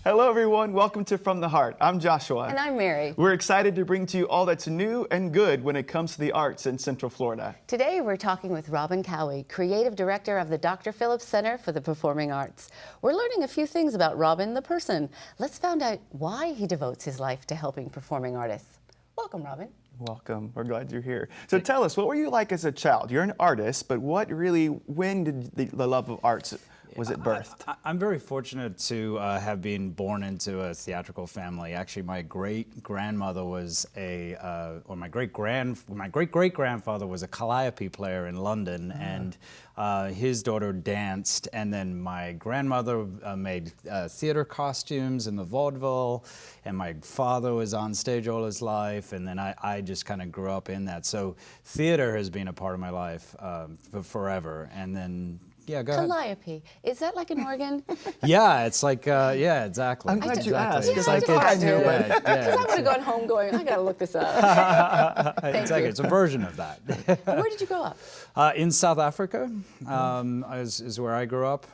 Hello, everyone. Welcome to From the Heart. I'm Joshua. And I'm Mary. We're excited to bring to you all that's new and good when it comes to the arts in Central Florida. Today, we're talking with Robin Cowie, Creative Director of the Dr. Phillips Center for the Performing Arts. We're learning a few things about Robin, the person. Let's find out why he devotes his life to helping performing artists. Welcome, Robin. Welcome. We're glad you're here. So tell us, what were you like as a child? You're an artist, but when did the love of arts was it birthed? I'm very fortunate to have been born into a theatrical family. Actually, my great-grandmother was my great-great-grandfather was a calliope player in London, and his daughter danced, and then my grandmother made theater costumes in the vaudeville, and my father was on stage all his life, and then I just kind of grew up in that. So theater has been a part of my life for forever, and then yeah, go ahead. Calliope. Is that like an organ? Yeah, it's like, yeah, exactly. I'm glad you asked. Yeah, Because I knew it. Because I would have gone home going, I got to look this up. Exactly, it's a version of that. Where did you grow up? In South Africa is where I grew up,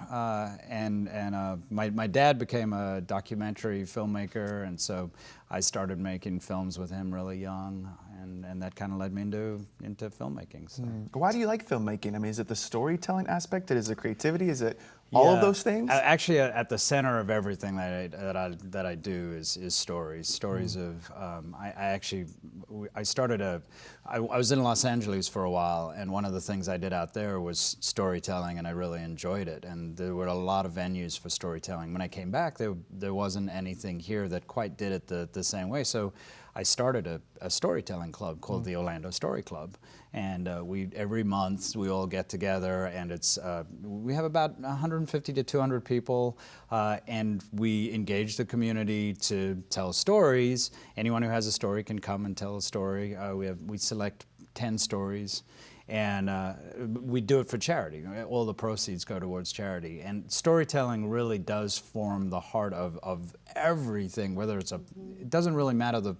and my dad became a documentary filmmaker, and so I started making films with him really young, and that kind of led me into filmmaking. So. Why do you like filmmaking? I mean, is it the storytelling aspect? Is it creativity? Is it all of those things? Actually, at the center of everything that I do is stories. Stories of I was in Los Angeles for a while, and one of the things I did out there was storytelling, and I really enjoyed it. And there were a lot of venues for storytelling. When I came back, there wasn't anything here that quite did it the same way. So I started a storytelling club called the Orlando Story Club, and every month we all get together, and we have about 150 to 200 people, and we engage the community to tell stories. Anyone who has a story can come and tell a story. We select 10 stories. And we do it for charity. All the proceeds go towards charity. And storytelling really does form the heart of everything, whether it doesn't really matter the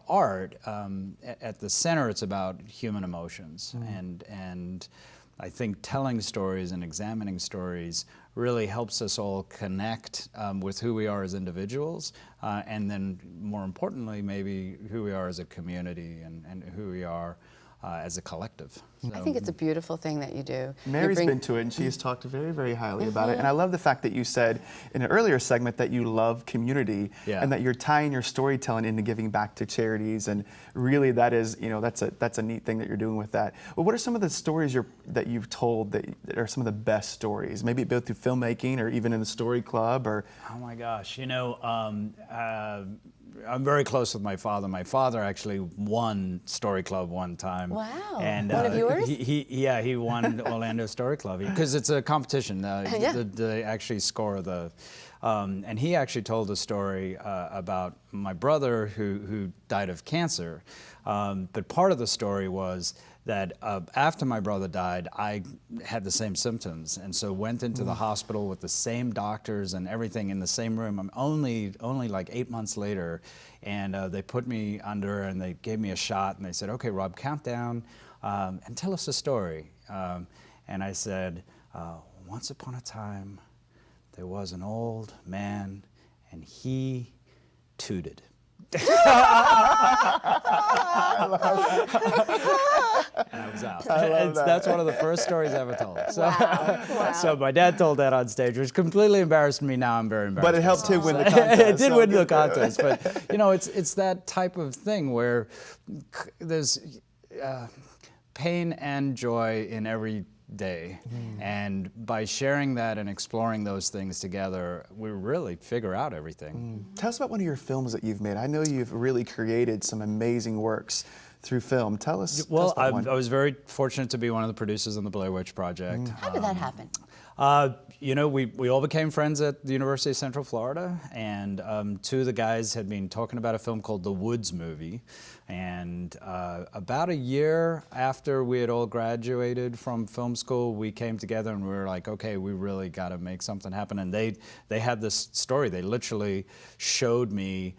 art. At the center, it's about human emotions. And I think telling stories and examining stories really helps us all connect with who we are as individuals, and then more importantly, maybe who we are as a community and who we are as a collective. So. I think it's a beautiful thing that you do. Mary's been to it, and she has talked very, very highly about it. And I love the fact that you said in an earlier segment that you love community, and that you're tying your storytelling into giving back to charities. And really, that is, that's a neat thing that you're doing with that. Well, what are some of the stories that you've told that are some of the best stories? Maybe both through filmmaking or even in the story club, or. Oh my gosh, I'm very close with my father. My father actually won Story Club one time. Wow. And, one of yours? He won Orlando Story Club because it's a competition. They actually score the. And he actually told a story about my brother who died of cancer. But part of the story was that after my brother died, I had the same symptoms, and so went into the hospital with the same doctors and everything in the same room. I'm only like 8 months later, and they put me under, and they gave me a shot, and they said, "Okay, Rob, count down and tell us a story." And I said, "Once upon a time, there was an old man, and he tooted." And I was out. That's one of the first stories I ever told. So, Wow. So my dad told that on stage, which completely embarrassed me. Now I'm very embarrassed. But it helped him win the contest. It did win the contest. But it's that type of thing where there's pain and joy in every day, and by sharing that and exploring those things together, we really figure out everything. Tell us about one of your films that you've made. I know you've really created some amazing works through film. Tell us. Well, I I was very fortunate to be one of the producers on the Blair Witch Project. How did that happen? We all became friends at the University of Central Florida, and two of the guys had been talking about a film called The Woods Movie. And about a year after we had all graduated from film school, we came together and we were like, okay, we really got to make something happen. And they had this story. They literally showed me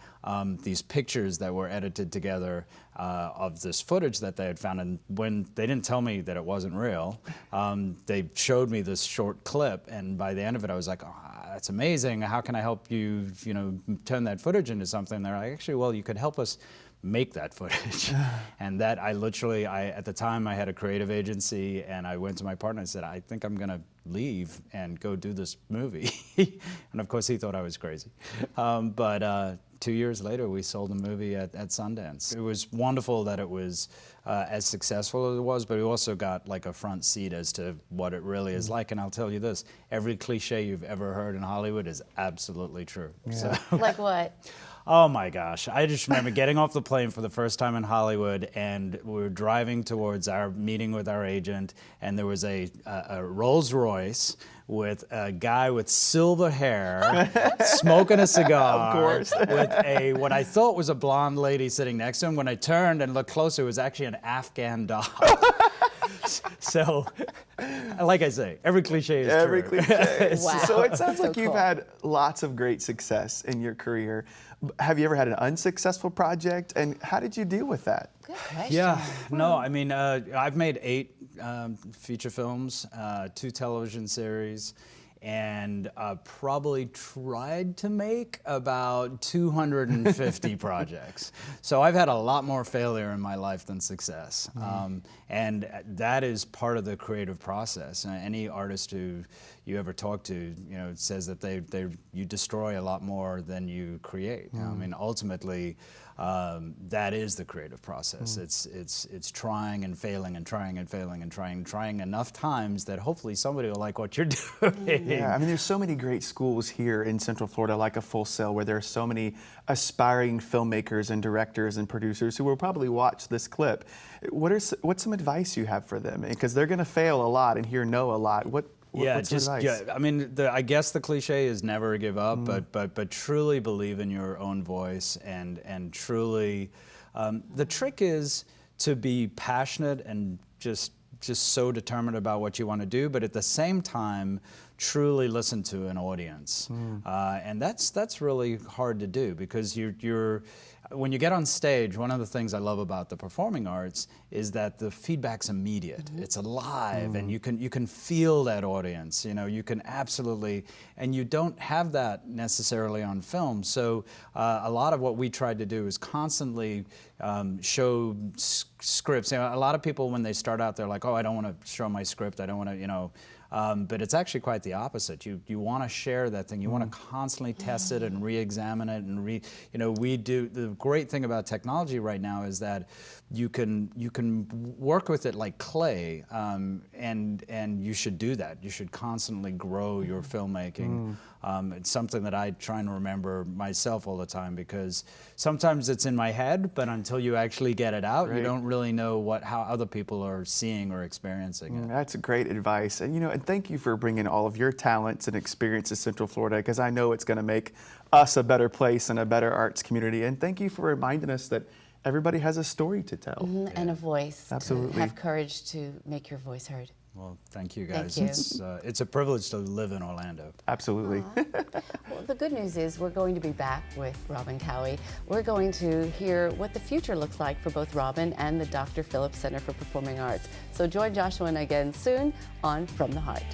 these pictures that were edited together of this footage that they had found. And when they didn't tell me that it wasn't real, they showed me this short clip. And by the end of it, I was like, oh, that's amazing. How can I help you, turn that footage into something? They're like, actually, well, you could help us make that footage. And that at the time I had a creative agency, and I went to my partner and said, I think I'm gonna leave and go do this movie. And of course he thought I was crazy. But 2 years later, we sold the movie at Sundance. It was wonderful that it was as successful as it was, but we also got like a front seat as to what it really is like. And I'll tell you this, every cliche you've ever heard in Hollywood is absolutely true. Yeah. So, Like what? oh my gosh, I just remember getting off the plane for the first time in Hollywood, and we were driving towards our meeting with our agent, and there was a Rolls Royce with a guy with silver hair smoking a cigar, of course, with what I thought was a blonde lady sitting next to him. When I turned and looked closer, it was actually an Afghan dog. So, like I say, every cliche is every true. cliche. Wow. So it sounds So like you've cool. had lots of great success in your career. Have you ever had an unsuccessful project, and how did you deal with that? Good question. Yeah, no, I mean, I've made 8 feature films, 2 television series, and probably tried to make about 250 projects. So I've had a lot more failure in my life than success. And that is part of the creative process. Any artist who you ever talk to, says that you destroy a lot more than you create. I mean, ultimately, that is the creative process. It's trying and failing and trying and failing and trying enough times that hopefully somebody will like what you're doing. Yeah, I mean, there's so many great schools here in Central Florida, like a Full Sail, where there are so many aspiring filmmakers and directors and producers who will probably watch this clip. What's some advice you have for them? Because they're going to fail a lot and hear no a lot. What's some advice? I mean, I guess the cliche is never give up, but truly believe in your own voice, and truly, the trick is to be passionate and just so determined about what you want to do, but at the same time, truly listen to an audience, and that's really hard to do, because when you get on stage, one of the things I love about the performing arts is that the feedback's immediate. It's alive, and you can feel that audience. You can absolutely, and you don't have that necessarily on film. So a lot of what we tried to do is constantly show scripts. A lot of people, when they start out, they're like, "Oh, I don't want to show my script. I don't want to, but it's actually quite the opposite. You want to share that thing. You want to constantly test it and re-examine it, and we do. The great thing about technology right now is that you can work with it like clay, and you should do that. You should constantly grow your filmmaking. It's something that I try and remember myself all the time, because sometimes it's in my head, but until you actually get it out, you don't really know how other people are seeing or experiencing it. That's great advice. And and thank you for bringing all of your talents and experience to Central Florida, because I know it's going to make us a better place and a better arts community. And thank you for reminding us that everybody has a story to tell. And a voice. Absolutely. Have courage to make your voice heard. Well, thank you guys. Thank you. It's a privilege to live in Orlando. Absolutely. Well, the good news is we're going to be back with Robin Cowie. We're going to hear what the future looks like for both Robin and the Dr. Phillips Center for Performing Arts. So join Joshua and I again soon on From the Heart.